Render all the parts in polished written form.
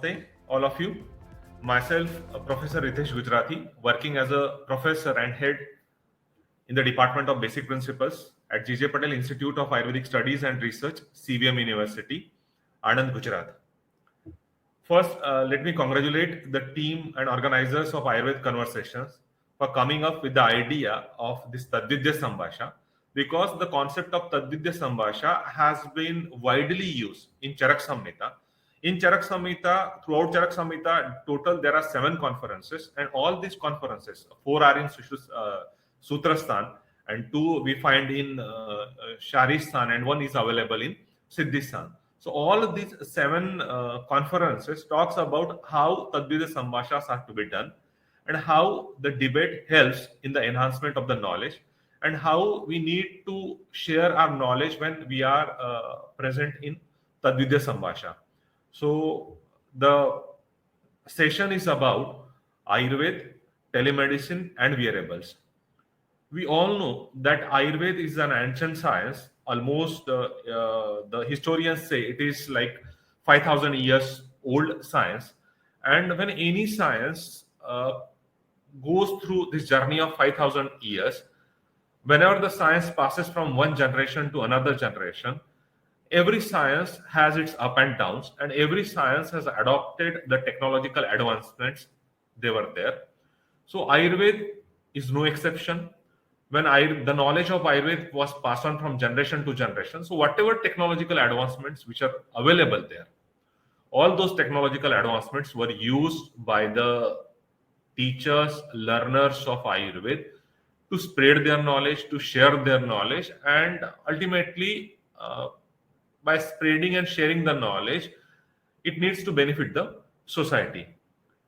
Namaste, all of you. Myself, Professor Ritesh Gujarathi, working as a professor and head in the Department of Basic Principles at J.J. Patel Institute of Ayurvedic Studies and Research, CVM University, Anand, Gujarat. First, let me congratulate the team and organizers of Ayurveda Conversations for coming up with the idea of this Tadvidya Sambhasha, because the concept of Tadvidya Sambhasha has been widely used in Charak Samhita. In Charak Samhita, throughout Charak Samhita, total there are 7 conferences, and all these conferences, 4 are in Sutrasthan, and 2 we find in Sharistan, and 1 is available in Siddhistan. So all of these 7 conferences talks about how Tadvidya Sambhashas are to be done, and how the debate helps in the enhancement of the knowledge, and how we need to share our knowledge when we are present in Tadvidya Sambhasha. So the session is about Ayurveda, telemedicine, and wearables. We all know that Ayurveda is an ancient science. Almost the historians say it is like 5,000 years old science. And when any science goes through this journey of 5,000 years, whenever the science passes from one generation to another generation, every science has its up and downs, and every science has adopted the technological advancements they were there. So Ayurveda is no exception. When the knowledge of Ayurveda was passed on from generation to generation, so whatever technological advancements which are available there, all those technological advancements were used by the teachers, learners of Ayurveda to spread their knowledge, to share their knowledge, and ultimately by spreading and sharing the knowledge, it needs to benefit the society.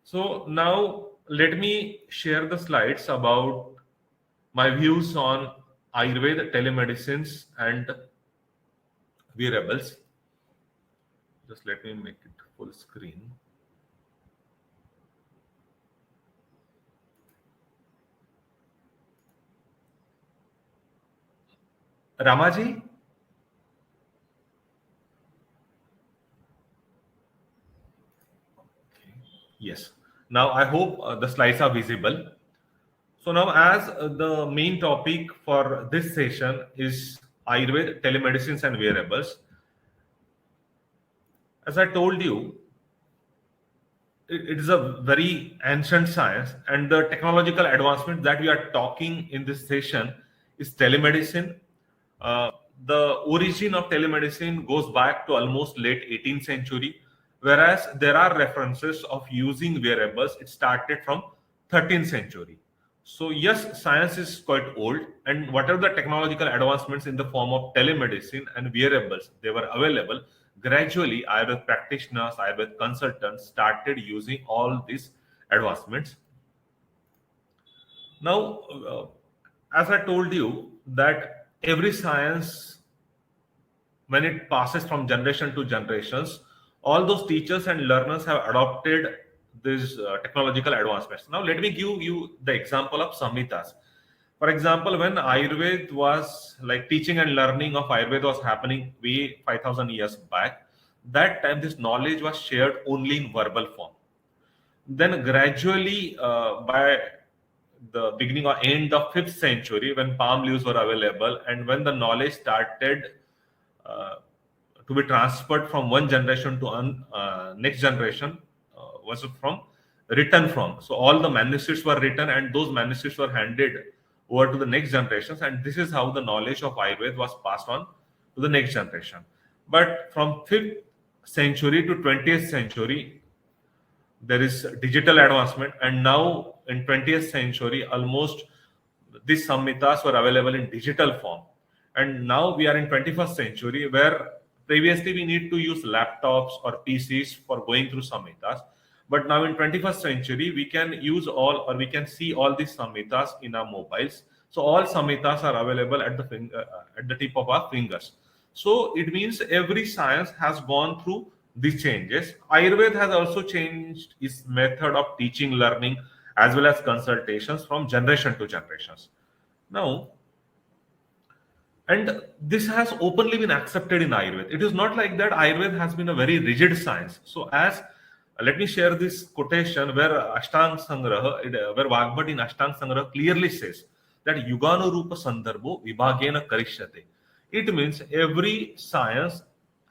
So now let me share the slides about my views on Ayurveda, telemedicines, and wearables. Just let me make it full screen. Ramaji? Yes. Now I hope the slides are visible. So now, as the main topic for this session is Ayurveda, telemedicines, and wearables, as I told you, it is a very ancient science, and the technological advancement that we are talking in this session is telemedicine. The origin of telemedicine goes back to almost late 18th century, whereas there are references of using wearables. It started from 13th century. So yes, science is quite old, and whatever the technological advancements in the form of telemedicine and wearables they were available, gradually Ayurveda practitioners, Ayurveda consultants started using all these advancements. Now, as I told you, that every science, when it passes from generation to generations, all those teachers and learners have adopted these technological advancements. Now let me give you the example of Samhitas. For example, when Ayurveda was like teaching and learning of Ayurveda was happening way 5,000 years back, that time this knowledge was shared only in verbal form. Then gradually by the beginning or end of 5th century, when palm leaves were available, and when the knowledge started to be transferred from one generation to next generation, was from written from. So all the manuscripts were written, and those manuscripts were handed over to the next generations, and this is how the knowledge of Ayurveda was passed on to the next generation. But from 5th century to 20th century, there is digital advancement, and now in 20th century, almost these samhitas were available in digital form. And now we are in 21st century, where previously we need to use laptops or PCs for going through samhitas. But now in 21st century, we can use all, or we can see all these samhitas in our mobiles. So all samhitas are available at the tip of our fingers. So it means every science has gone through these changes. Ayurveda has also changed its method of teaching, learning, as well as consultations from generation to generations. Now, and this has openly been accepted in Ayurveda. It is not like that Ayurveda has been a very rigid science. So as Let me share this quotation where where Vagbhat in Ashtang Sangraha clearly says that Yugano Rupa Sandarbho Vibhagena Karishyate. It means every science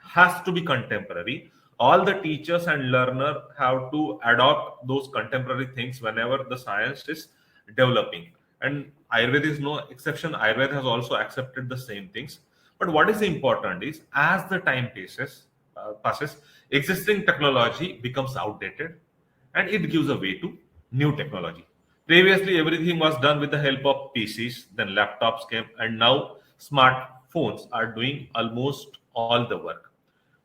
has to be contemporary. All the teachers and learner have to adopt those contemporary things whenever the science is developing. And Ayurveda is no exception. Ayurveda has also accepted the same things. But what is important is as the time passes, existing technology becomes outdated and it gives a way to new technology. Previously, everything was done with the help of PCs, then laptops came, and now smartphones are doing almost all the work.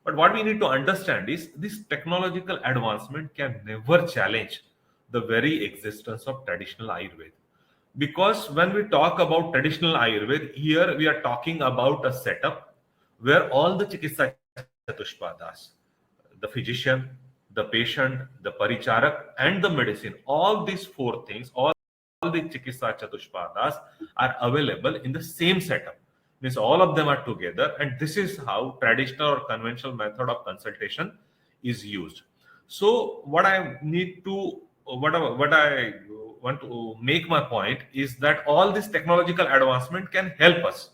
But what we need to understand is this technological advancement can never challenge the very existence of traditional Ayurveda. Because when we talk about traditional Ayurveda, here we are talking about a setup where all the Chikitsa Chatushpadas, the physician, the patient, the paricharak, and the medicine, all these four things, all the Chikitsa Chatushpadas are available in the same setup. Means all of them are together, and this is how traditional or conventional method of consultation is used. So what I need to what I want to make my point is that all this technological advancement can help us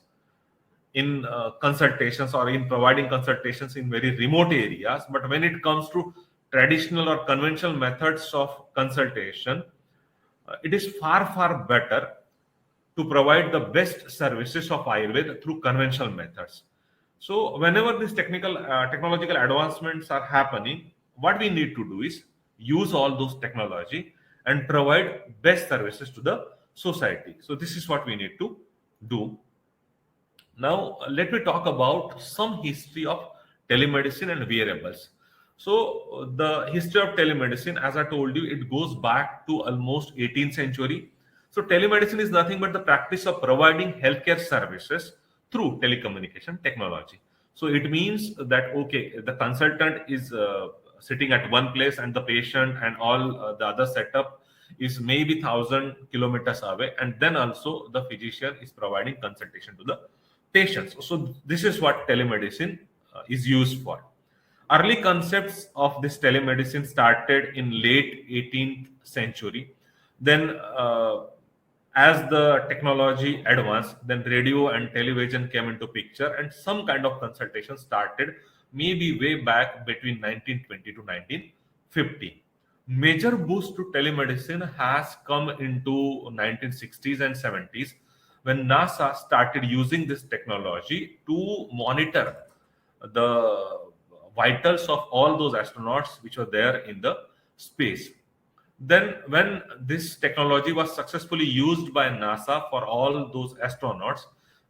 in consultations or in providing consultations in very remote areas. But when it comes to traditional or conventional methods of consultation, it is far better to provide the best services of Ayurveda through conventional methods. So whenever these technological advancements are happening, what we need to do is use all those technology and provide best services to the society. So this is what we need to do. Now, let me talk about some history of telemedicine and wearables. So, the history of telemedicine, as I told you, it goes back to almost 18th century. So, telemedicine is nothing but the practice of providing healthcare services through telecommunication technology. So, it means that, okay, the consultant is sitting at one place and the patient and all the other setup is maybe 1,000 kilometers away, and then also the physician is providing consultation to the patients. So this is what telemedicine is used for. Early concepts of this telemedicine started in late 18th century. Then as the technology advanced, then radio and television came into picture, and some kind of consultation started maybe way back between 1920 to 1950. Major boost to telemedicine has come into 1960s and 70s when NASA started using this technology to monitor the vitals of all those astronauts which were there in the space. Then when this technology was successfully used by NASA for all those astronauts,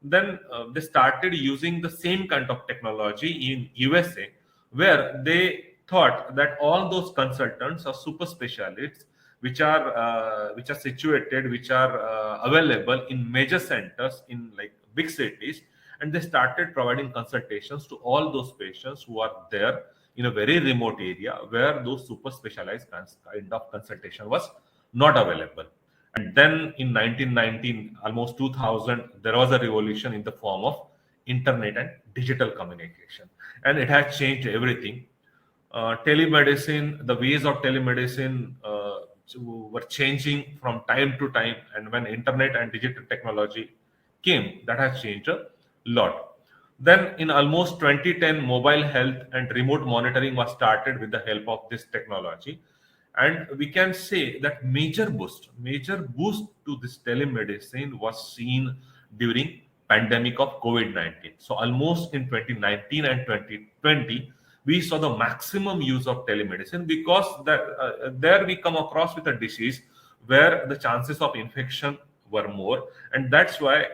then they started using the same kind of technology in USA, where they thought that all those consultants or super specialists which are situated, which are available in major centers in like big cities, and they started providing consultations to all those patients who are there in a very remote area where those super specialized kind of consultation was not available. And then in 1919, almost 2000, there was a revolution in the form of internet and digital communication, and it has changed everything. Telemedicine, the ways of telemedicine were changing from time to time, and when internet and digital technology came, that has changed a lot. Then in almost 2010, mobile health and remote monitoring was started with the help of this technology, and we can say that major boost to this telemedicine was seen during pandemic of COVID-19. So almost in 2019 and 2020, we saw the maximum use of telemedicine, because there we come across with a disease where the chances of infection were more, and that's why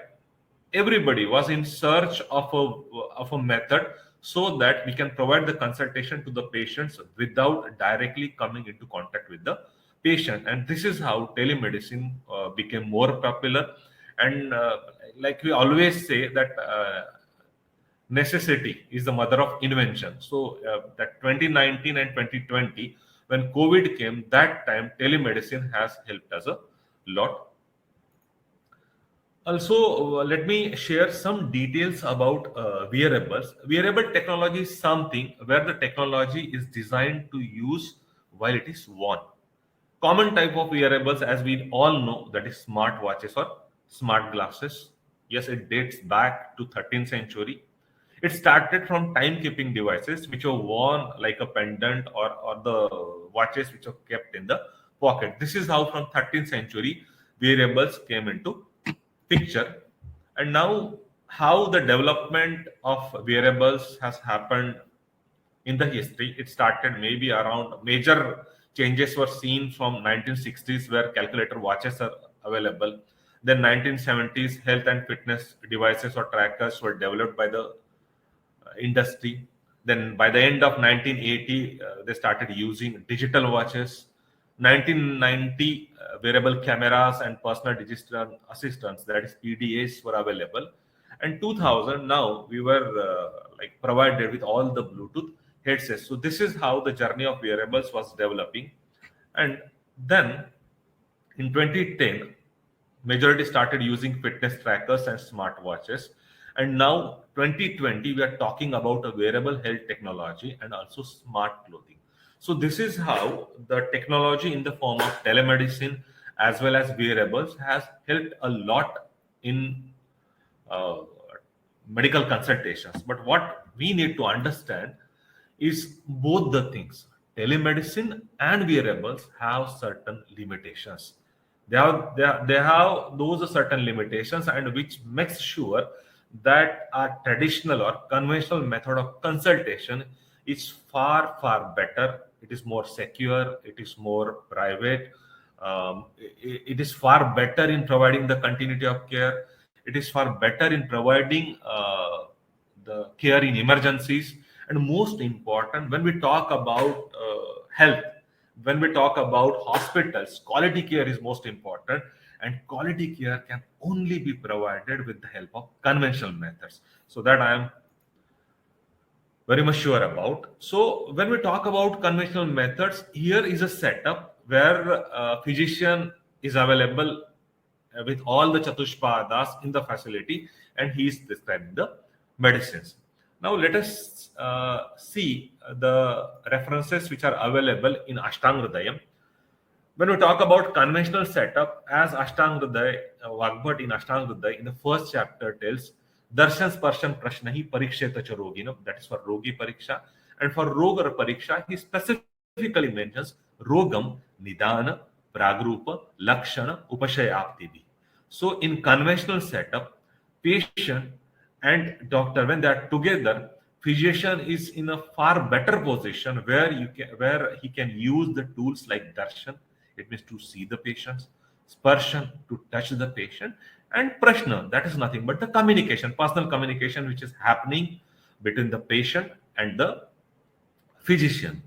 everybody was in search of a method so that we can provide the consultation to the patients without directly coming into contact with the patient. And this is how telemedicine became more popular. And like we always say that necessity is the mother of invention. So that 2019 and 2020, when COVID came, that time telemedicine has helped us a lot. Also, let me share some details about wearables. Wearable technology is something where the technology is designed to use while it is worn. Common type of wearables, as we all know, that is smart watches or smart glasses. Yes, it dates back to 13th century. It started from timekeeping devices which were worn like a pendant, or the watches which were kept in the pocket. This is how from 13th century wearables came into picture. And now how the development of wearables has happened in the history. It started maybe around, major changes were seen from 1960s, where calculator watches are available. Then 1970s, health and fitness devices or trackers were developed by the industry. Then by the end of 1980, they started using digital watches. 1990, wearable cameras and personal digital assistants, that is PDAs, were available. And 2000, now we were like provided with all the Bluetooth headsets. So this is how the journey of wearables was developing. And then in 2010, majority started using fitness trackers and smartwatches. And now 2020, we are talking about a wearable health technology and also smart clothing. So this is how the technology in the form of telemedicine as well as wearables has helped a lot in uh, medical consultations. But what we need to understand is both the things. Telemedicine and wearables have certain limitations. They have those certain limitations, and which makes sure that our traditional or conventional method of consultation is far better. It is more secure. It is more private. It is far better in providing the continuity of care. It is far better in providing the care in emergencies. And most important, when we talk about health, when we talk about hospitals, quality care is most important, and quality care can only be provided with the help of conventional methods. So that I am very much sure about. So when we talk about conventional methods, here is a setup where a physician is available with all the chatushpadas in the facility, and he is prescribing the medicines. Now let us see the references which are available in Ashtanga Hridayam. When we talk about conventional setup, as Ashtanga Hridaya, Vagbhat in Ashtanga Hridaya in the first chapter tells, Darshan Sparshan Prashnahi Pariksheta cha Roginam, that is for Rogi Pariksha. And for Roga Pariksha, he specifically mentions Rogam, Nidana, Pragrupa, Lakshana, Upashayaptibi. So in conventional setup, patient and doctor, when they are together, physician is in a far better position where he can use the tools like darshan, it means to see the patients, sparshan, to touch the patient, and prashna, that is nothing but the communication, personal communication, which is happening between the patient and the physician.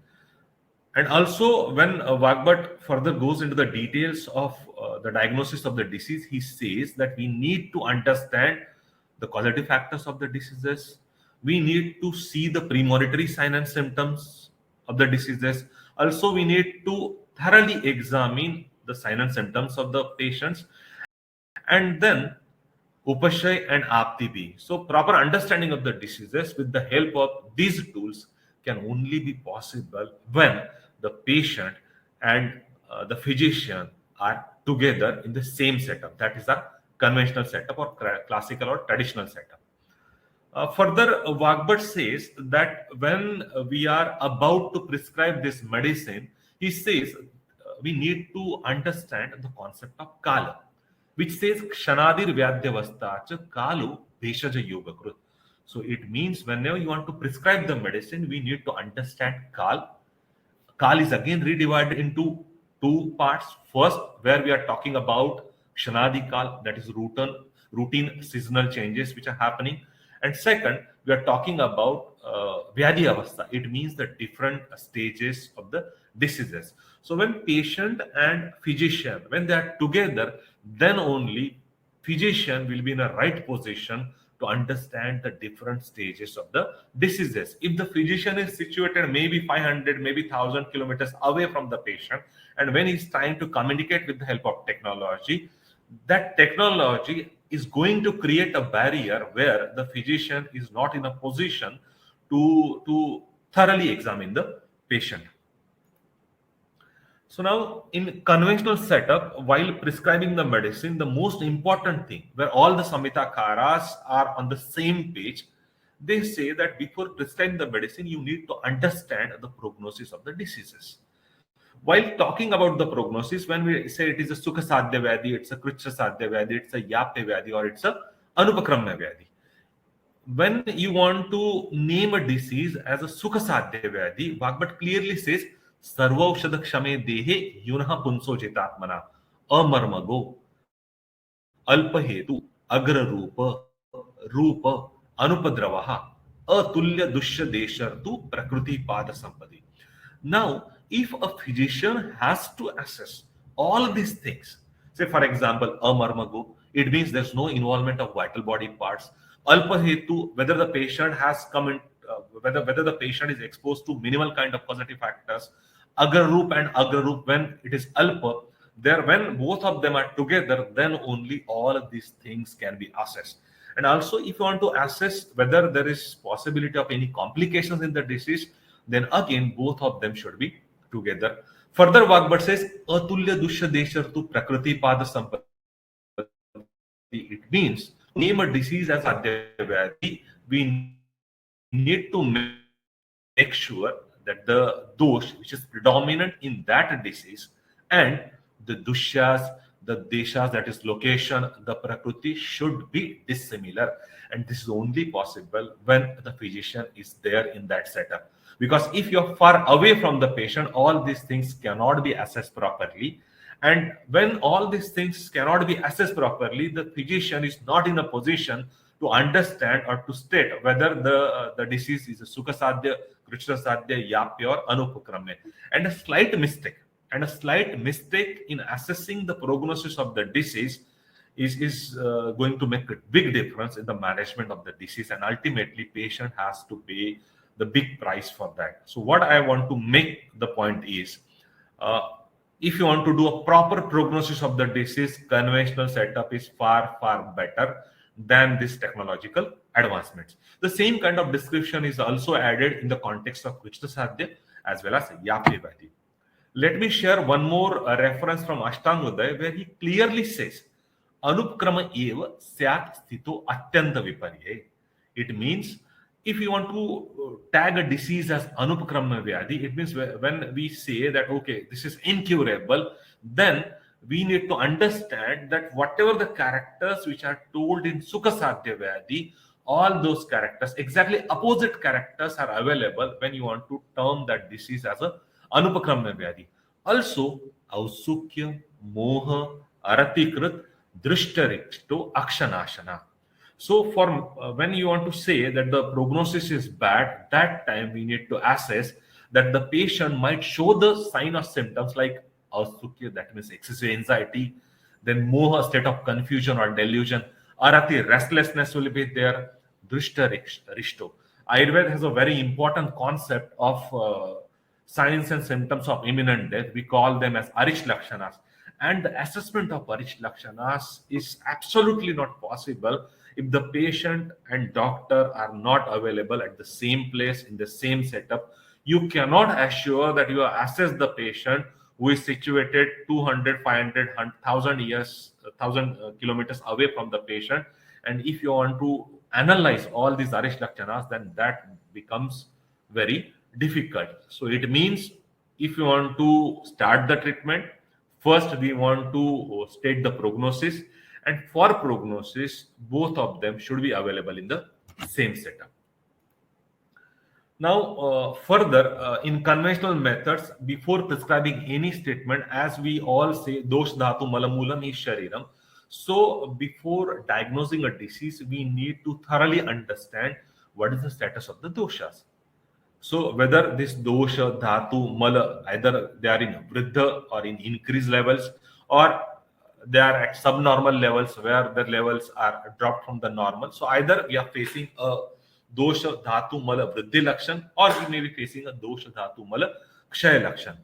And also, when Vagbhat further goes into the details of the diagnosis of the disease, he says that we need to understand the causative factors of the diseases. We need to see the premonitory signs and symptoms of the diseases. Also, we need to thoroughly examine the signs and symptoms of the patients. And then Upashay and Aptibi. So proper understanding of the diseases with the help of these tools can only be possible when the patient and the physician are together in the same setup. That is a conventional setup or classical or traditional setup. Further, Vagbhat says that when we are about to prescribe this medicine, he says we need to understand the concept of Kala, which says Kshanādir Vyadyavasthacha Kalu Bheshaja Yogakrut. So it means whenever you want to prescribe the medicine, we need to understand Kal. Kal is again redivided into two parts. First, where we are talking about Kshanadi Kal, that is routine seasonal changes which are happening. And second, we are talking about Vyadhi Avastha. It means the different stages of the diseases. So when patient and physician, when they are together, then only physician will be in a right position to understand the different stages of the diseases. If the physician is situated maybe 500, maybe 1,000 kilometers away from the patient, and when he's trying to communicate with the help of technology, that technology is going to create a barrier where the physician is not in a position to thoroughly examine the patient. So now in conventional setup, while prescribing the medicine, the most important thing where all the Samhitakaras are on the same page, they say that before prescribing the medicine, you need to understand the prognosis of the diseases. While talking about the prognosis, when we say it is a Sukha Sadhya Vyadhi, it's a Kritsha Sadhya Vyadhi, it's a Yapya Vyadhi, or it's a Anupakramya Vyadhi. When you want to name a disease as a Sukha Sadhya Vyadhi, Bhagavad clearly says, Sarvaushadha Kshame Dehe Yunha Punso Jitatmana Amarmago Alpahetu Agra Rupa Anupadravaha Atulya Dushya Deshartu Prakriti Pada Sampadi. Now, if a physician has to assess all these things, say for example, amarmago, it means there's no involvement of vital body parts. Alpahetu, whether the patient has come in, whether the patient is exposed to minimal kind of positive factors. Agraroop and agraroop, when it is alpa, there when both of them are together, then only all of these things can be assessed. And also, if you want to assess whether there is possibility of any complications in the disease, then again both of them should be together. Further, Vagbhat says, Atulya Dushya Deshartu Prakriti Pada Sampati. It means, name a disease as Sadhya Vyadhi, we need to make sure that the dosh which is predominant in that disease and the dushyas, the deshas, that is location, the prakriti should be dissimilar. And this is only possible when the physician is there in that setup. Because if you're far away from the patient, all these things cannot be assessed properly. And when all these things cannot be assessed properly, the physician is not in a position to understand or to state whether the disease is a Sukha Sadhya, Krishna Sadhya, Yapya, or Anupakramya. And a slight mistake in assessing the prognosis of the disease is going to make a big difference in the management of the disease, and ultimately patient has to pay the big price for that. So what I want to make the point is, if you want to do a proper prognosis of the disease, conventional setup is far better than this technological advancements. The same kind of description is also added in the context of Krishna Sadhya as well as Yapya Vyadhi. Let me share one more reference from Ashtangodaya, where he clearly says, Anupkrama eva syat sthito atyanta viparye. It means, if you want to tag a disease as Anupkrama Vyadhi, it means when we say that, okay, this is incurable, then we need to understand that whatever the characters which are told in Sukha Sadhya Vyadhi, all those characters, exactly opposite characters, are available when you want to term that disease as a Anupakramya Vyadhi. Also, Ausukya, Moha, Aratikrit, Drishtarikshto, Akshanashana. So, for when you want to say that the prognosis is bad, that time we need to assess that the patient might show the sign or symptoms like Ausukya, that means excessive anxiety, then Moha, state of confusion or delusion, Arati, restlessness will be there, Drishtarikshto. Ayurveda has a very important concept of signs and symptoms of imminent death. We call them as Arish Lakshanas. And the assessment of Arish Lakshanas is absolutely not possible if the patient and doctor are not available at the same place, in the same setup. You cannot assure that you assess the patient who is situated 200, 500, 1,000 years, 1,000 kilometers away from the patient. And if you want to analyze all these Arish Lakshanas, then that becomes very difficult. So it means, if you want to start the treatment, first we want to state the prognosis, and for prognosis both of them should be available in the same setup. Now further, in conventional methods, before prescribing any statement, as we all say, dosh dhatu malamulam is shariram. So before diagnosing a disease, we need to thoroughly understand what is the status of the doshas. So whether this dosha, dhatu, mala, either they are in vriddha or in increased levels, or they are at subnormal levels where the levels are dropped from the normal. So either we are facing a dosha, dhatu, mala, vriddhi lakshan, or we may be facing a dosha, dhatu, mala, kshaya lakshan.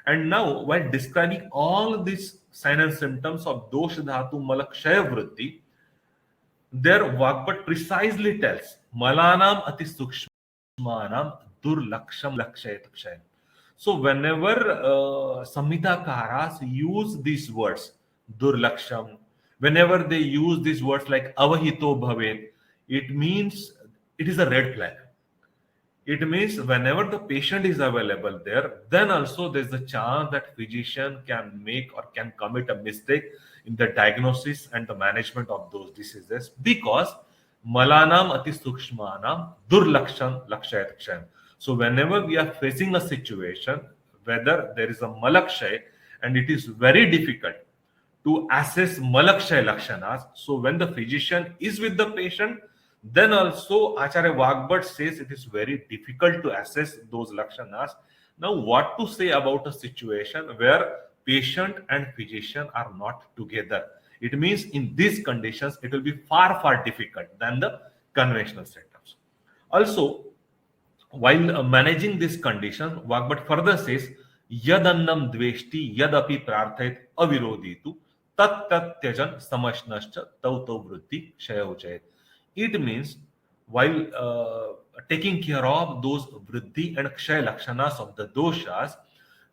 And now, while describing all these signs and symptoms of dosha, dhatu, mala, kshaya, vriddhi, their Vagbhat precisely tells, malanam ati sukshmanam durlaksham lakshayat kshayam. So whenever Samhitakaras use these words, durlaksham, whenever they use these words like avahito bhavet, it means it is a red flag. It means whenever the patient is available there, then also there's a chance that physician can make or can commit a mistake in the diagnosis and the management of those diseases, because malanam ati sukshmanam durlakshan lakshayat. So whenever we are facing a situation whether there is a malakshay and it is very difficult to assess malakshay lakshanas, so when the physician is with the patient, then also Acharya Vagbhat says it is very difficult to assess those lakshanas. Now, what to say about a situation where patient and physician are not together? It means in these conditions, it will be far, far difficult than the conventional setups. Also, while managing this condition, Vagbhat further says, Yadannam dveshti yadapi prarthayat aviroditu tat tat tyajan samashnascha tau vritti kshaya. It means while taking care of those vriddhi and kshaya lakshanas of the doshas,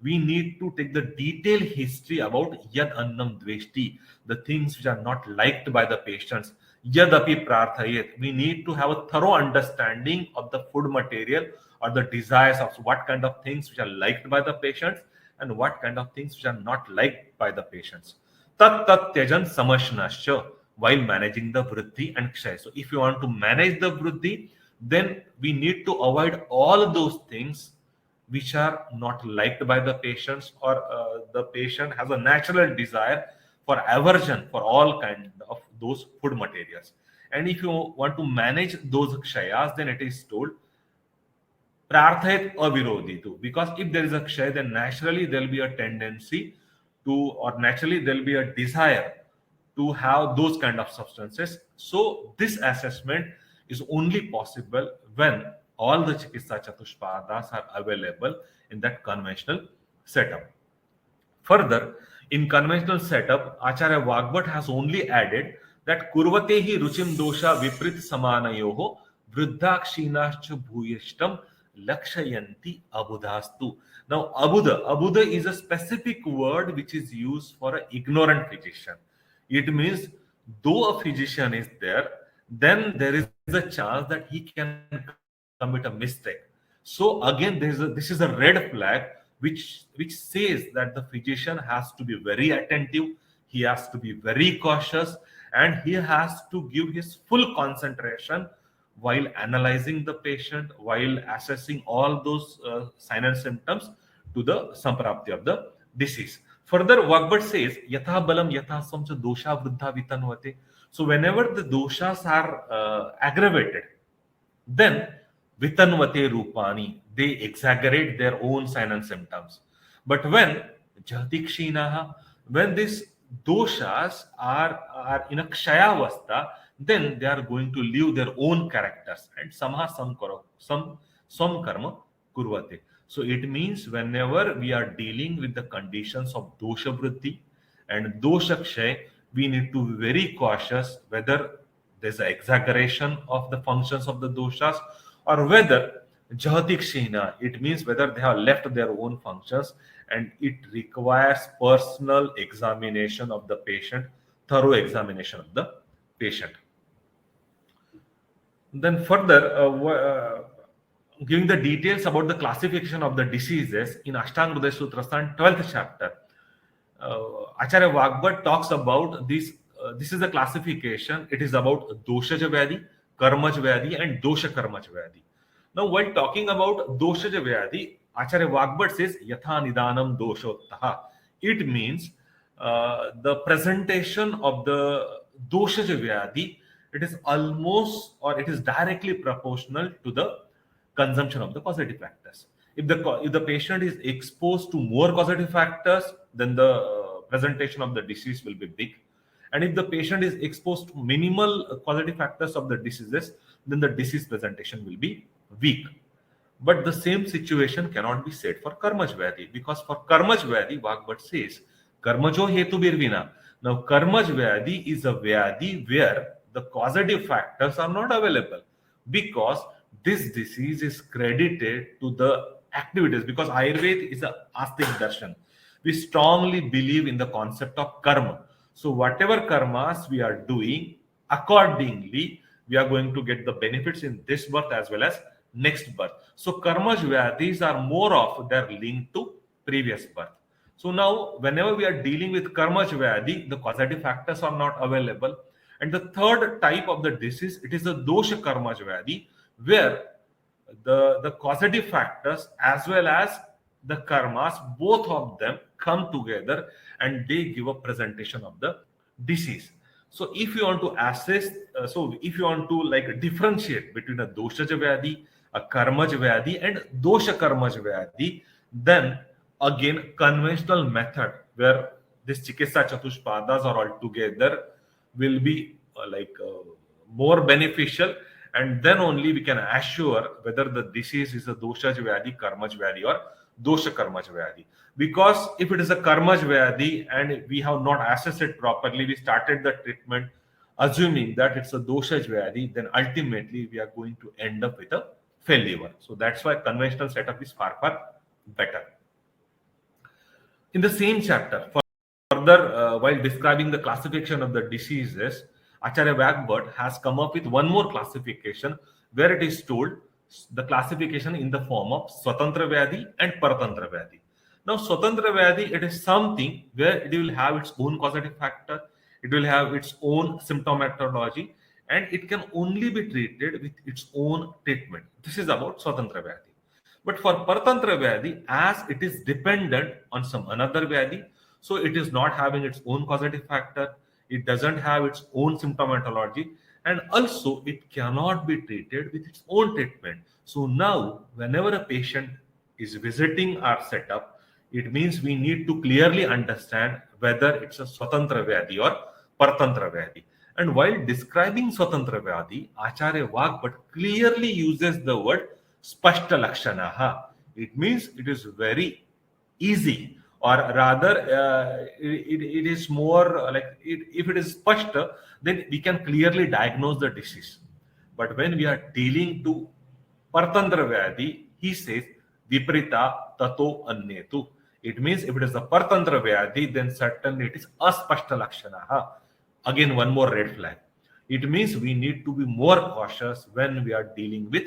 we need to take the detailed history about yad annam dveshti, the things which are not liked by the patients. Yadapi prarthayet, we need to have a thorough understanding of the food material or the desires of what kind of things which are liked by the patients and what kind of things which are not liked by the patients. Tat tat tyajan samashnascha, while managing the vriddhi and kshaya. So if you want to manage the vriddhi, then we need to avoid all those things which are not liked by the patients, or the patient has a natural desire for aversion for all kind of those food materials. And if you want to manage those kshayas, then it is told prarthayat aviroditu, because if there is a kshaya, then naturally there will be a tendency to, or naturally there will be a desire to have those kind of substances. So this assessment is only possible when all the Chikitsa Chatushpadas are available in that conventional setup. Further, in conventional setup, Acharya Vagbhat has only added that kurvatehi ruchim dosha viprit samanayoho vruddhakshinascha bhuyishtam lakshayanti abudhastu. Now, abuddha is a specific word which is used for an ignorant physician. It means though a physician is there, then there is a chance that he can commit a mistake. So again, this is a red flag which says that the physician has to be very attentive, he has to be very cautious, and he has to give his full concentration while analyzing the patient, while assessing all those signs and symptoms to the samprapti of the disease. Further, Vagbhat says, Yatha balam yatha samcha dosha vruddha vitanvate. So whenever the doshas are aggravated, then vitanvate rupani, they exaggerate their own signs and symptoms. But when jatikshinaha, when these doshas are in a kshayavastha, then they are going to leave their own characters, and samha sam karma kurvate. So it means whenever we are dealing with the conditions of dosha vriddhi and dosha kshay, we need to be very cautious whether there's an exaggeration of the functions of the doshas, or whether jahatikshina, it means whether they have left their own functions, and it requires personal examination of the patient, thorough examination of the patient. Then further, giving the details about the classification of the diseases in Ashtanga Hridaya Sutrasthana 12th chapter, Acharya Vagbhat talks about this. This is the classification. It is about doshaja vyadhi, karmaj vyadhi, and dosha karmaj vyadhi. Now, while talking about doshaja vyadhi, Acharya Vagbhat says yatha nidanam doshottaha. It means the presentation of the doshaja vyadhi, it is almost, or it is directly proportional to the consumption of the causative factors. If the patient is exposed to more causative factors, then the presentation of the disease will be big. And if the patient is exposed to minimal causative factors of the diseases, then the disease presentation will be weak. But the same situation cannot be said for karmaj vyadhi, because for karmaj vyadhi, Vagbhat says, karmajo hetu birvina. Now, karmaj vyadhi is a vyadhi where the causative factors are not available, because this disease is credited to the activities, because Ayurveda is a astik darshan. We strongly believe in the concept of karma. So whatever karmas we are doing, accordingly, we are going to get the benefits in this birth as well as next birth. So karma vyadis are more of they're linked to previous birth. So now, whenever we are dealing with karma vyadi, the causative factors are not available. And the third type of the disease, it is the dosha karma vyadi, where the causative factors as well as the karmas, both of them come together and they give a presentation of the disease. So if you want to assess, if you want to like differentiate between a dosha vyadi, a karma vyadi, and dosha karma vyadi, then again conventional method where this chikitsa chatushpadas are all together will be more beneficial, and then only we can assure whether the disease is a dosha vyadi, karma vyadi, or dosha karma vyadi. Because if it is a karma vyadi and we have not assessed it properly, we started the treatment assuming that it's a dosha vyadi, then ultimately we are going to end up with a failure. So that's why conventional setup is far better. In the same chapter, further, while describing the classification of the diseases, Acharya Vagbhat has come up with one more classification where it is told the classification in the form of Swatantra Vyadi and Paratantra Vyadi. Now, Swatantra Vyadi, it is something where it will have its own causative factor, it will have its own symptomatology, and it can only be treated with its own treatment. This is about Swatantra Vyadi. But for Paratantra Vyadi, as it is dependent on some another Vyadi, so it is not having its own causative factor, it doesn't have its own symptomatology, and also it cannot be treated with its own treatment. So now, whenever a patient is visiting our setup, it means we need to clearly understand whether it's a Swatantra Vyadi or Paratantra Vyadi. And while describing Swatantra Vyadi, Acharya Vagbhat clearly uses the word Spashta Lakshanaha. It means it is very easy, or rather it is more like if it is Spashta, then we can clearly diagnose the disease. But when we are dealing to Paratantra Vyadi, he says Viprita Tato Annetu. It means if it is a Paratantra Vyadi, then certainly it is Aspashta Lakshanaha. Again, one more red flag. It means we need to be more cautious when we are dealing with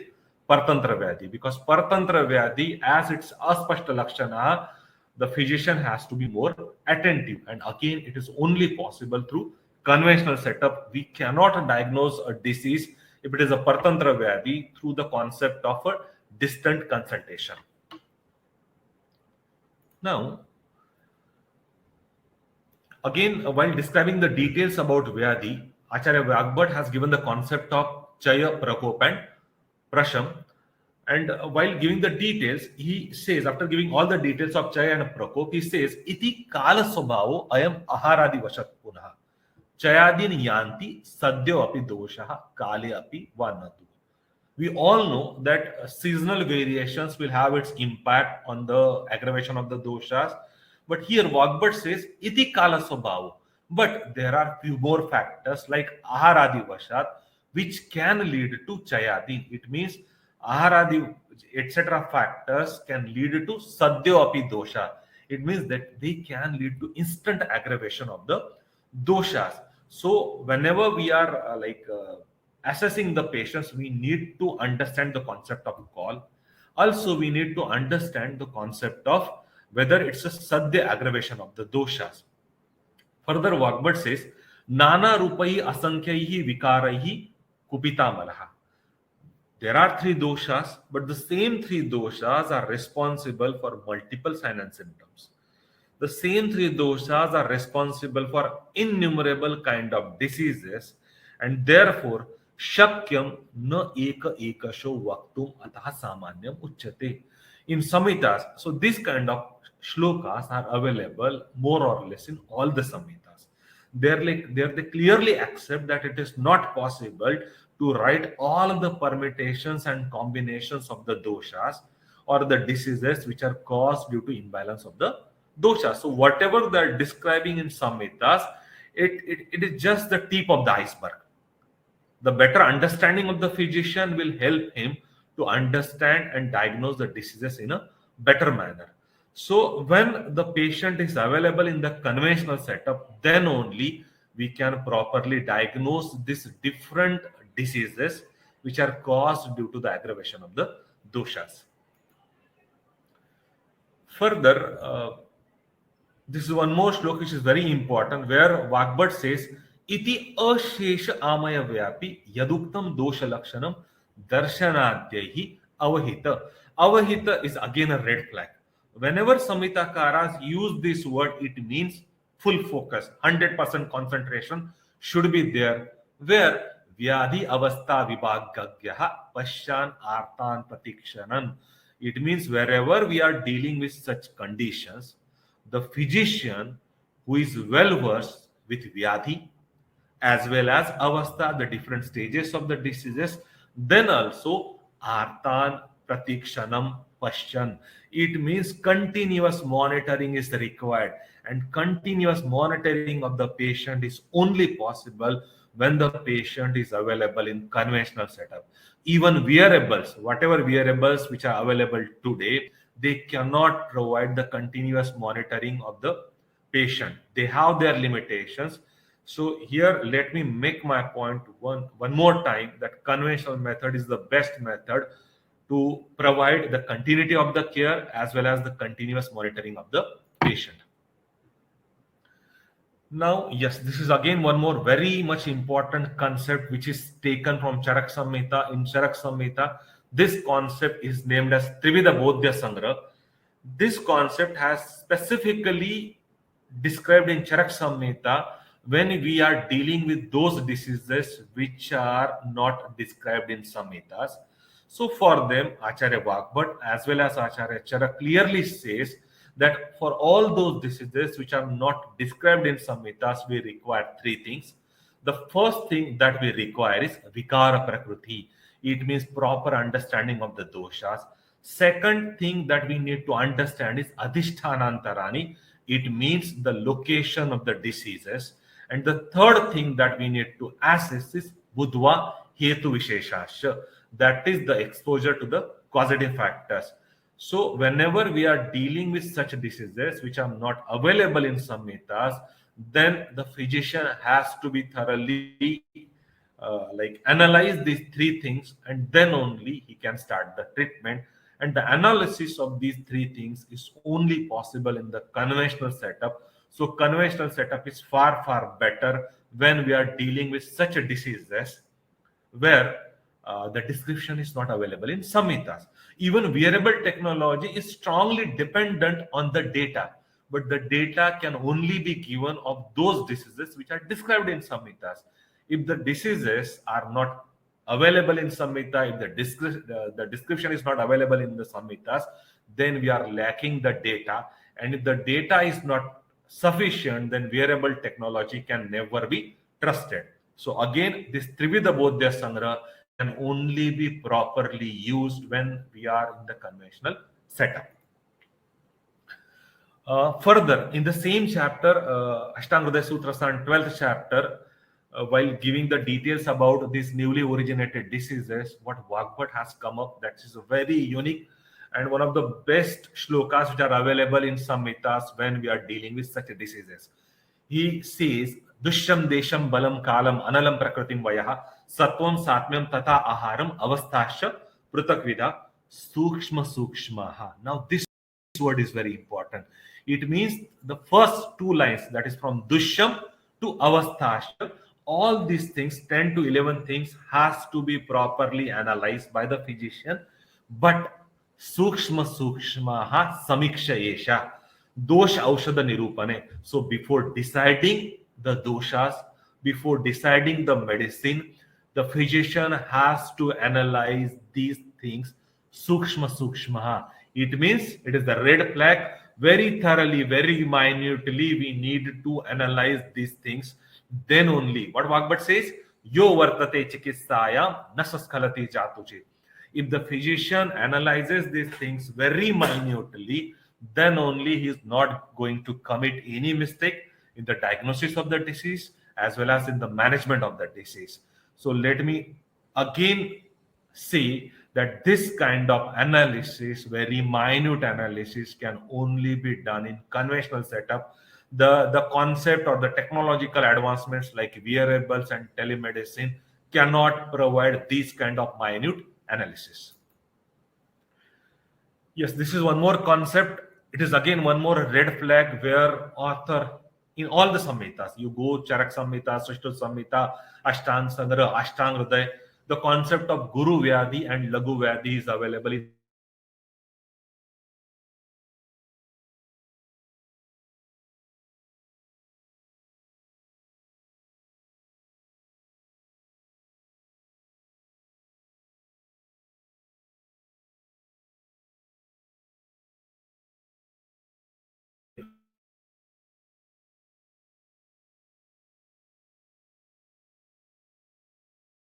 Paratantra Vyadi, because Paratantra Vyadi, as it's Aspashta Lakshana, the physician has to be more attentive. And again, it is only possible through conventional setup. We cannot diagnose a disease if it is a Paratantra Vyadi through the concept of a distant consultation. Now, again, while describing the details about Vyadi, Acharya Vagbhat has given the concept of Chaya, Prakop, and Prasham. And while giving the details, he says, after giving all the details of Chaya and Prakop, he says, Iti Kala Swabhavo Ayam Aharadi Vashat Punaha. Chayadin Yanti Sadyo Api Doshaha Kale Api Vanatu. We all know that seasonal variations will have its impact on the aggravation of the doshas. But here Vagbhat says, Iti Kala Swabhavo. But there are few more factors like Aharadi Vashat, which can lead to Chayadin. It means Aharadi, etc. factors can lead to Sadyo Api Dosha. It means that they can lead to instant aggravation of the doshas. So whenever we are assessing the patients, we need to understand the concept of call. Also, we need to understand the concept of whether it's a Sadya aggravation of the doshas. Further, Vagbhat says, Nana Rupai Asankhyahi Vikaraihi Kupita Malaha. There are three doshas, but the same three doshas are responsible for multiple signs and symptoms. The same three doshas are responsible for innumerable kind of diseases, and therefore Shakyam na eka ekasho vaktum ataha samanyam uchyate. In Samhitas, so this kind of shlokas are available more or less in all the Samhitas. They clearly accept that it is not possible to write all of the permutations and combinations of the doshas or the diseases which are caused due to imbalance of the doshas. So whatever they are describing in Samhitas, it is just the tip of the iceberg. The better understanding of the physician will help him to understand and diagnose the diseases in a better manner. So when the patient is available in the conventional setup, then only we can properly diagnose these different diseases which are caused due to the aggravation of the doshas. Further, this is one more shlok which is very important, where Vagbhat says, Iti ashesha amaya vyapi yaduktam dosha lakshanam darshanadyahi avahita. Avahita is again a red flag. Whenever Samhitakaras use this word, it means full focus, 100% concentration should be there, where Vyadhi avastha vibhagagyaha pasyan artan pratikshanan. It means wherever we are dealing with such conditions, the physician who is well versed with Vyadhi as well as Avastha, the different stages of the diseases, then also Artan Pratikshanam Pashyan. It means continuous monitoring is required, and continuous monitoring of the patient is only possible when the patient is available in conventional setup. Even wearables, whatever wearables which are available today, they cannot provide the continuous monitoring of the patient. They have their limitations. So here, let me make my point one more time, that conventional method is the best method to provide the continuity of the care as well as the continuous monitoring of the patient. Now, yes, this is again one more very much important concept which is taken from Charak Samhita. In Charak Samhita, this concept is named as Trivida Bodhya Sangra. This concept has specifically described in Charak Samhita when we are dealing with those diseases which are not described in Samhitas. So for them, Acharya Vagbhat as well as Acharya Charak clearly says that for all those diseases which are not described in Samhitas, we require three things. The first thing that we require is Vikara Prakriti. It means proper understanding of the doshas. Second thing that we need to understand is Adhishthanantarani. It means the location of the diseases. And the third thing that we need to assess is Budva Hetu Visheshasya. That is the exposure to the causative factors. So whenever we are dealing with such diseases which are not available in Samhitas, then the physician has to be thoroughly analyze these three things, and then only he can start the treatment. And the analysis of these three things is only possible in the conventional setup. So conventional setup is far better when we are dealing with such diseases where the description is not available in Samhitas. Even wearable technology is strongly dependent on the data, but the data can only be given of those diseases which are described in Samhitas. If the diseases are not available in Samhita, if the description is not available in the Samhitas, then we are lacking the data. And if the data is not sufficient, then wearable technology can never be trusted. So again, this Trivida Bodhya Sangra can only be properly used when we are in the conventional setup. Further, in the same chapter, Ashtanga Hridaya Sutra, 12th chapter, while giving the details about these newly originated diseases, what Vagbhat has come up, that is very unique and one of the best shlokas which are available in Samhitas when we are dealing with such diseases. He says, Dushyam Desham Balam Kalam Analam Prakritim Vayaha Satvam Satmyam Tata Aharam Avasthasya Prutakvida Sukshma Sukshmaha. Now this word is very important. It means the first two lines, that is from Dushyam to Avasthasya, all these things, 10 to 11 things, has to be properly analyzed by the physician. But Sukshma Sukshmaha Samiksha Yesha Dosh Aushadha Nirupane. So before deciding the doshas, before deciding the medicine, the physician has to analyze these things Sukshma Sukshmaha. It means it is the red flag. Very thoroughly, very minutely, we need to analyze these things. Then only, what Vagbhat says, Yo vartate chikitsaya nasaskalati jatuche. If the physician analyzes these things very minutely, then only he is not going to commit any mistake in the diagnosis of the disease as well as in the management of the disease. So let me again say that this kind of analysis, very minute analysis, can only be done in conventional setup. The concept or the technological advancements like wearables and telemedicine cannot provide these kind of minute analysis. Yes, this is one more concept. It is again one more red flag where author in all the samhitas, you go Charak Samhita, Srishta Samhita, Ashtang Sangra, Ashtang Hriday, the concept of Guru Vyadhi and Lagu Vyadhi is available in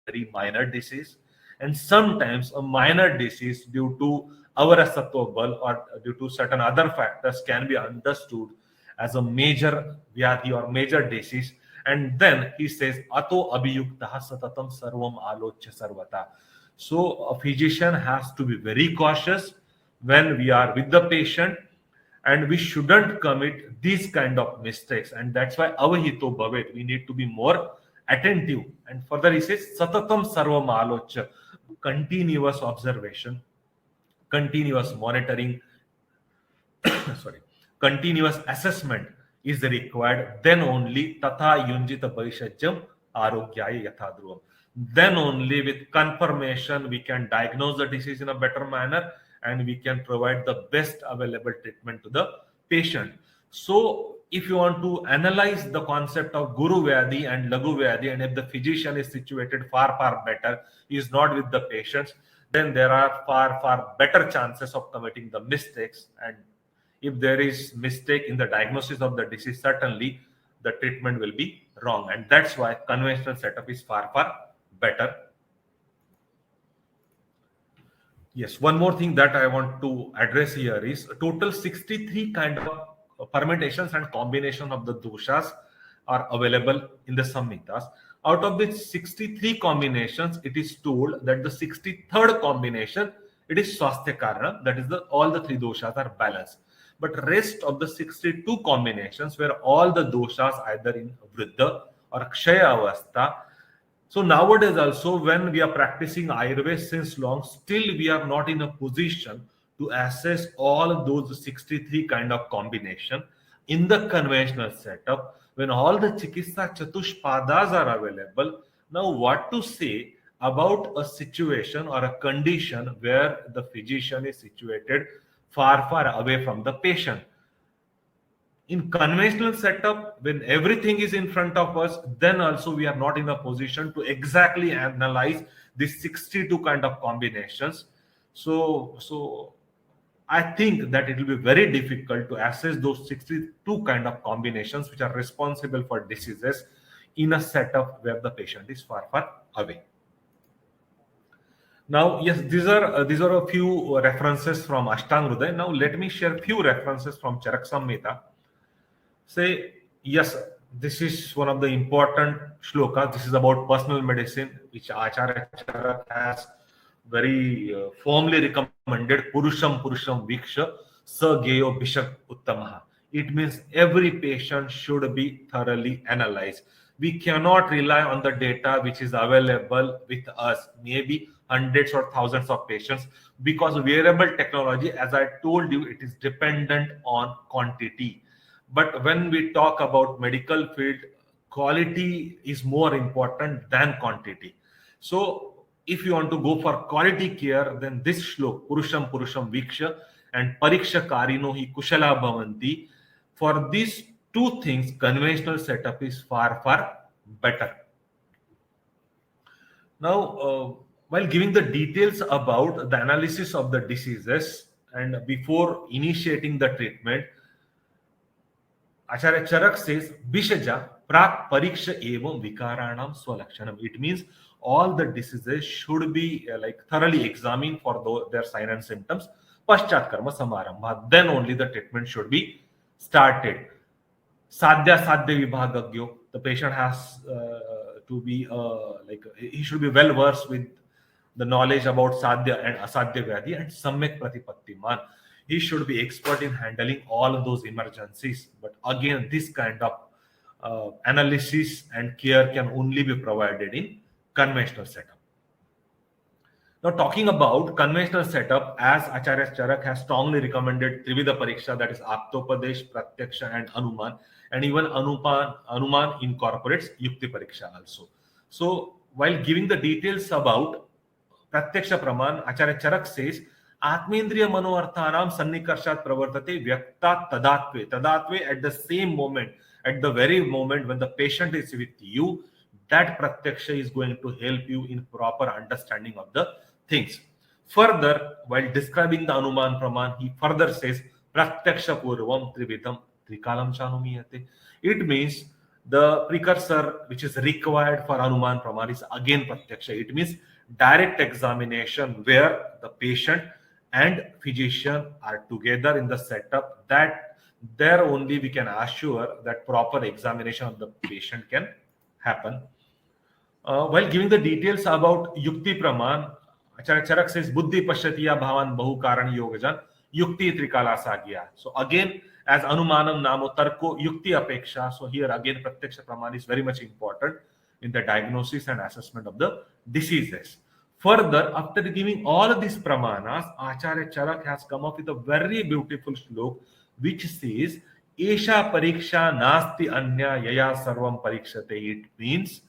very minor disease, and sometimes a minor disease due to avarasattva bal or due to certain other factors can be understood as a major vyadhi or major disease. And then he says ato abhiyuktaha satatam sarvam alochya sarvata. So a physician has to be very cautious when we are with the patient, and we shouldn't commit these kind of mistakes, and that's why avahito bhavet, we need to be more attentive. And further he says satatam sarvam alochya, continuous observation, continuous monitoring, sorry, continuous assessment is required. Then only tatha yunjita bhaishajyam arogyaya yathadruvam, then only with confirmation we can diagnose the disease in a better manner and we can provide the best available treatment to the patient. So if you want to analyze the concept of Guru Vyadhi and Lagu Vyadhi, and if the physician is situated far better, he is not with the patients, then there are far better chances of committing the mistakes. And if there is mistake in the diagnosis of the disease, certainly the treatment will be wrong. And that's why conventional setup is far better. Yes, one more thing that I want to address here is total 63 kind of permutations and combination of the doshas are available in the Samhitas. Out of the 63 combinations, it is told that the 63rd combination, it is Swasthya Karana, that is all the three doshas are balanced. But rest of the 62 combinations where all the doshas either in Vriddha or Kshaya Avastha. So nowadays also when we are practicing Ayurveda since long, still we are not in a position to assess all those 63 kind of combination in the conventional setup. When all the Chikitsa Chatushpadas are available, now what to say about a situation or a condition where the physician is situated far away from the patient? In conventional setup, when everything is in front of us, then also we are not in a position to exactly analyze these 62 kind of combinations. So I think that it will be very difficult to assess those 62 kind of combinations which are responsible for diseases in a setup where the patient is far away. Now, yes, these are a few references from Ashtang Hriday. Now, let me share few references from Charak Samhita. Say, yes, this is one of the important shlokas. This is about personal medicine, which Acharya Charak has very firmly recommended. Purusham Viksha Sa Geyo Bishak Uttamaha. It means every patient should be thoroughly analyzed. We cannot rely on the data which is available with us, maybe hundreds or thousands of patients, because wearable technology, as I told you, it is dependent on quantity. But when we talk about medical field, quality is more important than quantity. So if you want to go for quality care, then this shlok, Purusham Viksha and Pariksha Karino hi Kushala Bhavanti, for these two things, conventional setup is far better. Now, while giving the details about the analysis of the diseases and before initiating the treatment, Acharya Charak says, Bishaja prak pariksha evam vikaranam swalakshanam. It means all the diseases should be thoroughly examined for their sign and symptoms. Paschat karma samarambha. Then only the treatment should be started. Sadhya vibhagagyo. The patient has to be he should be well versed with the knowledge about Sadhya and Asadhya Vyadhi, and Samyak Pratipattiman. He should be expert in handling all of those emergencies. But again, this kind of analysis and care can only be provided in conventional setup. Now, talking about conventional setup, as Acharya Charak has strongly recommended Trivida Pariksha, that is Aptopadesh, Pratyaksha, and Anuman, and even Anuman incorporates Yukti Pariksha also. So, while giving the details about Pratyaksha Praman, Acharya Charak says, Atmendriya Manoarthanam Sannikarshat Pravartate Vyakta Tadatve. Tadatve, at the same moment, at the very moment when the patient is with you, that Pratyaksha is going to help you in proper understanding of the things. Further, while describing the Anuman Praman, he further says, Pratyaksha Purvam Trividam Trikalam Chanumiyate. It means the precursor which is required for Anuman Praman is again Pratyaksha. It means direct examination where the patient and physician are together in the setup. That there only we can assure that proper examination of the patient can happen. While giving the details about Yukti Praman, Acharya Charak says, Buddhi Pashyatiya Bhavan Bahu Karani Yogajan Yukti Trikala Sagya. So again, as Anumanam Namo Tarko Yukti Apeksha. So here again, Pratyaksha Praman is very much important in the diagnosis and assessment of the diseases. Further, after giving all of these pramanas, Acharya Charak has come up with a very beautiful slok which says, Esha Pariksha Nasti Anya Yaya Sarvam Parikshate. It means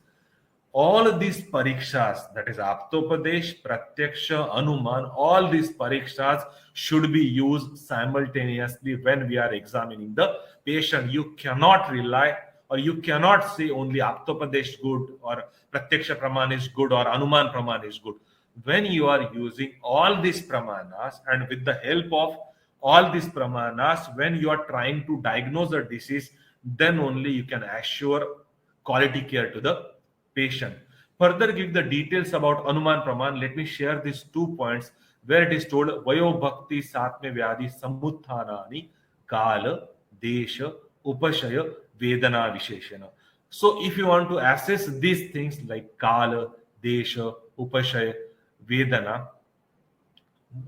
all these parikshas, that is Aptopadesh, Pratyaksha, Anuman, all these parikshas should be used simultaneously when we are examining the patient. You cannot rely or you cannot say only Aptopadesh good or Pratyaksha Praman is good or Anuman Praman is good. When you are using all these pramanas and with the help of all these pramanas, when you are trying to diagnose a disease, then only you can assure quality care to the patient. Further, give the details about Anuman Praman. Let me share these 2 points where it is told Vayo Bhakti Satme Vyadi Samuthanani Kala Desha Upashaya Vedana Visheshana. So if you want to assess these things like Kala, Desha, Upashaya, Vedana,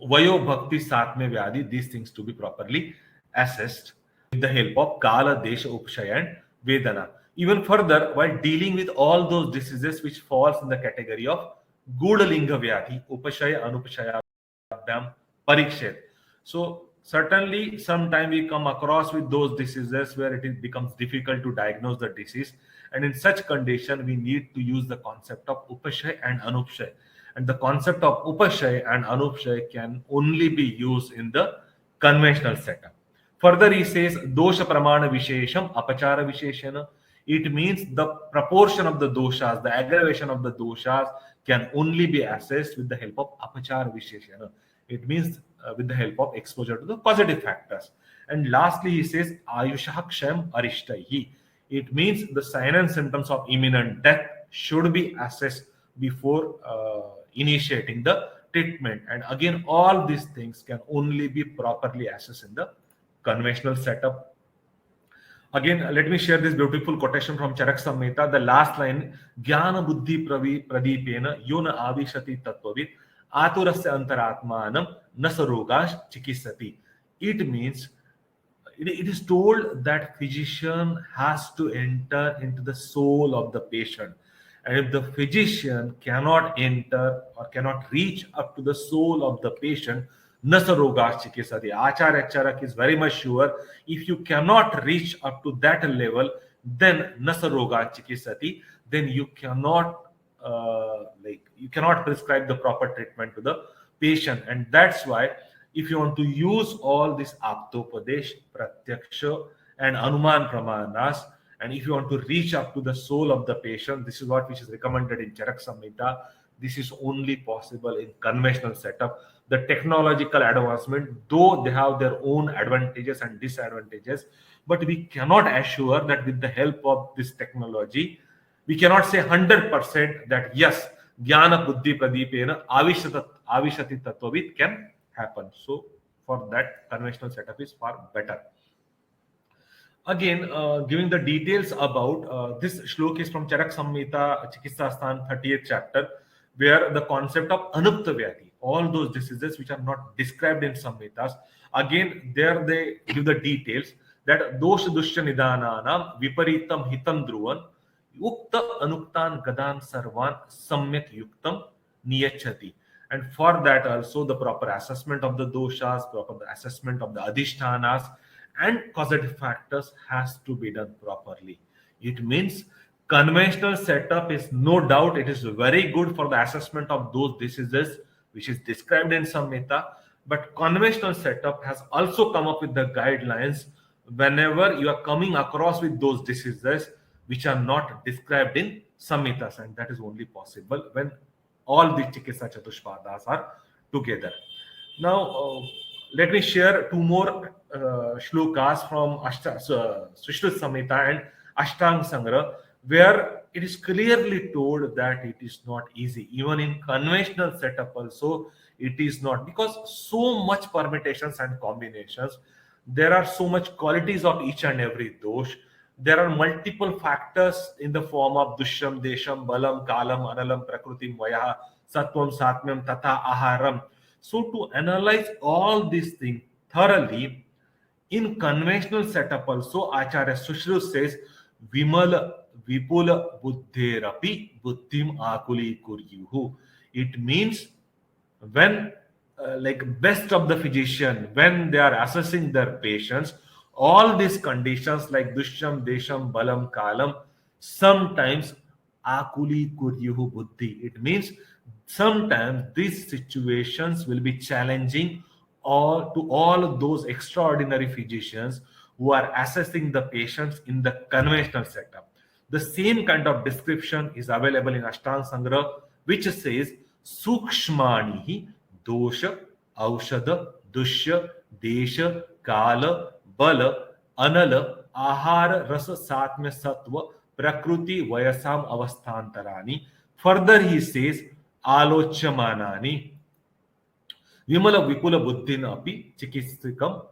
Vayo Bhakti Satme Vyadi, these things to be properly assessed with the help of Kala, Desha, Upashaya and Vedana. Even further, while dealing with all those diseases which falls in the category of Gudalinga Vyadhi, Upashaya, Anupashaya, Parikshet. So certainly sometime we come across with those diseases where it becomes difficult to diagnose the disease, and in such condition we need to use the concept of Upashaya and Anupashaya. And the concept of Upashaya and Anupashaya can only be used in the conventional setup. Further, he says Dosha Pramana Vishesham Apachara Visheshana. It means the proportion of the doshas, the aggravation of the doshas can only be assessed with the help of apachara visheshana. It means with the help of exposure to the positive factors. And lastly, he says Ayushah Ksham Arishtaihi. It means the signs and symptoms of imminent death should be assessed before initiating the treatment. And again, all these things can only be properly assessed in the conventional setup. Again, let me share this beautiful quotation from Charak Samhita. The last line, Jnana Buddhi Pradipena Yona Avishati Tattvavit Aturasya Antaratmanam Nasarogash Chikisati. It means it is told that physician has to enter into the soul of the patient. And if the physician cannot enter or cannot reach up to the soul of the patient, Nasarogash Chikisati. Acharya Charak is very much sure if you cannot reach up to that level, then Nasarogash Chikisati, then you cannot prescribe the proper treatment to the patient. And that's why if you want to use all this Aptopadesh, Pratyaksha and Anuman Pramanas, and if you want to reach up to the soul of the patient, this is what which is recommended in Charak Samhita. This is only possible in conventional setup. The technological advancement, though they have their own advantages and disadvantages, but we cannot assure that with the help of this technology, we cannot say 100% that yes, Jnana Buddhi Pradipena Avishati Tattvavit can happen. So for that, conventional setup is far better. Again, giving the details about this shlok is from Charak Samhita, Chikitsastan, 30th chapter, where the concept of Anukta Vyadhi, all those diseases which are not described in Samhitas, again, there they give the details that Dosha Dushya Nidananam Viparitam Hitam Dhruvan Ukta Anuktan Gadan Sarvan Samyak Yuktam Niyachati. And for that also the proper assessment of the doshas, proper assessment of the adhishthanas and causative factors has to be done properly. It means conventional setup is no doubt it is very good for the assessment of those diseases which is described in Samhita, but conventional setup has also come up with the guidelines whenever you are coming across with those diseases which are not described in Samhitas, and that is only possible when all the Chikitsa Chatushpadas are together. Now, let me share two more shlokas from Sushruta Samhita and Ashtanga Sangra, where it is clearly told that it is not easy. Even in conventional setup also, it is not, because so much permutations and combinations. There are so much qualities of each and every dosh. There are multiple factors in the form of Dushyam, Desham, Balam, Kalam, Analam, Prakritim, Vayaha, Sattvam, Satmyam, Tata, Aharam. So to analyze all these things thoroughly, in conventional setup also, Acharya Sushruta says, Vimal Vipula Buddherapi Buddhim Akuli Kuryuhu. It means when like best of the physician, when they are assessing their patients, all these conditions like Dushyam, Desham, Balam, Kalam, sometimes Akuli Kuryuhu Buddhi. It means sometimes these situations will be challenging all those extraordinary physicians who are assessing the patients in the conventional setup. The same kind of description is available in Ashtanga Sangra, which says Sukshmani Dosha Aushada Dushya Desha Kala Bala Anala Ahara Rasa Satmya Sattva Prakruti Vayasam Avasthantarani. Further he says Alochamanani Vimala Vipula Buddhina Api Chikitsikam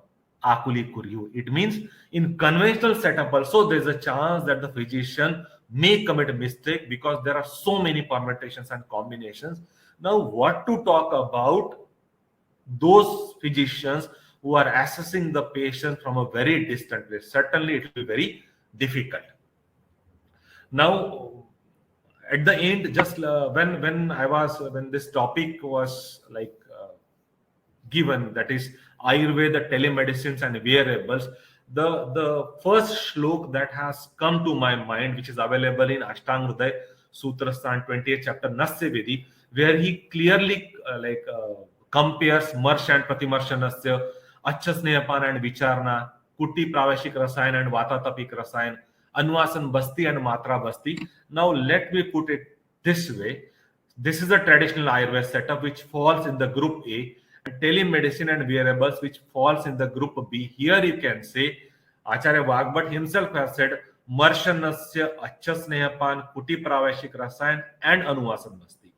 Akuli Kuryu. It means in conventional setup also there is a chance that the physician may commit a mistake because there are so many permutations and combinations. Now, what to talk about those physicians who are assessing the patient from a very distant place? Certainly, it will be very difficult. Now, at the end, just when this topic was like given, that is Ayurveda, telemedicines and wearables, the first shlok that has come to my mind, which is available in Ashtanga Hridaya Sutrasthan 20th chapter Nasya Vidhi, where he clearly compares Marsh and Pratimarshanasya, Achasneyapan and Vicharna, Kuti Pravashik Rasayan and Vatatapik Rasayan, Anvasan Basti and Matra Basti. Now let me put it this way. This is a traditional Ayurveda setup which falls in the group A, and telemedicine and wearables which falls in the group B. Here you can say Acharya Vagbhat himself has said Marshanasya, Achasneyapan, Kuti Pravashik Rasayan and Anuvasan Basti.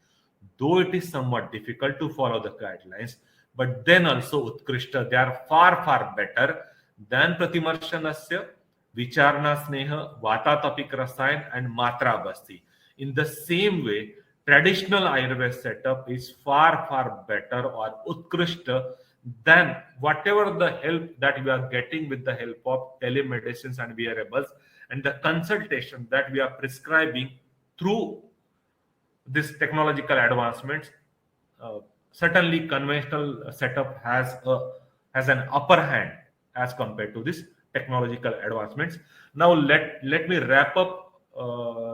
Though it is somewhat difficult to follow the guidelines, but then also Utkrishta, they are far better than Pratimarshanasya, Vicharna Sneha, Vatatapik Rasayan and Matra Basti. In the same way, traditional Ayurveda setup is far better or Utkrishta than whatever the help that we are getting with the help of telemedicines and wearables and the consultation that we are prescribing through this technological advancements. Certainly conventional setup has an upper hand as compared to this technological advancements. Now let me wrap up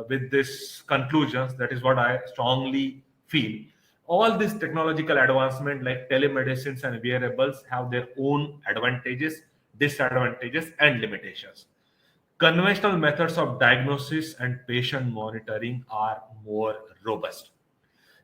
with this conclusions. That is what I strongly feel. All these technological advancement like telemedicines and wearables have their own advantages, disadvantages and limitations. Conventional methods of diagnosis and patient monitoring are more robust.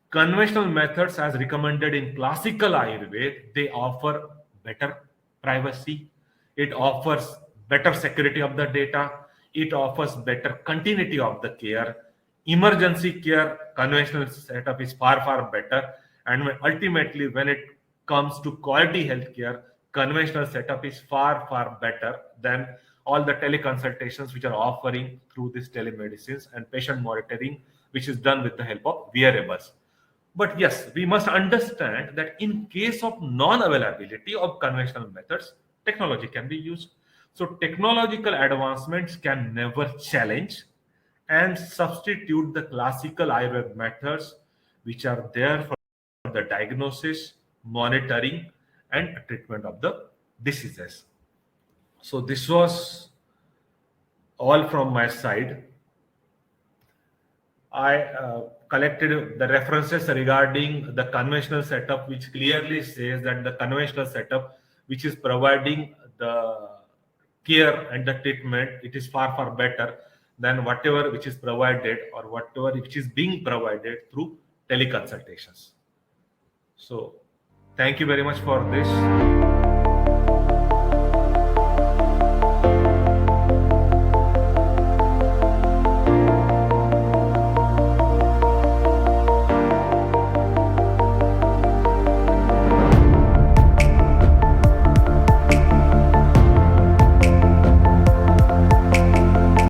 Conventional methods as recommended in classical Ayurveda, they offer better privacy, it offers better security of the data, it offers better continuity of the care. Emergency care, conventional setup is far better, and ultimately when it comes to quality healthcare, conventional setup is far better than all the teleconsultations which are offering through these telemedicines and patient monitoring which is done with the help of wearables. But yes, we must understand that in case of non-availability of conventional methods, technology can be used. So technological advancements can never challenge and substitute the classical Ayurveda methods which are there for the diagnosis, monitoring, and treatment of the diseases. So this was all from my side. I collected the references regarding the conventional setup, which clearly says that the conventional setup, which is providing the care and the treatment, it is far, far better than whatever which is provided or whatever which is being provided through teleconsultations. So, thank you very much for this.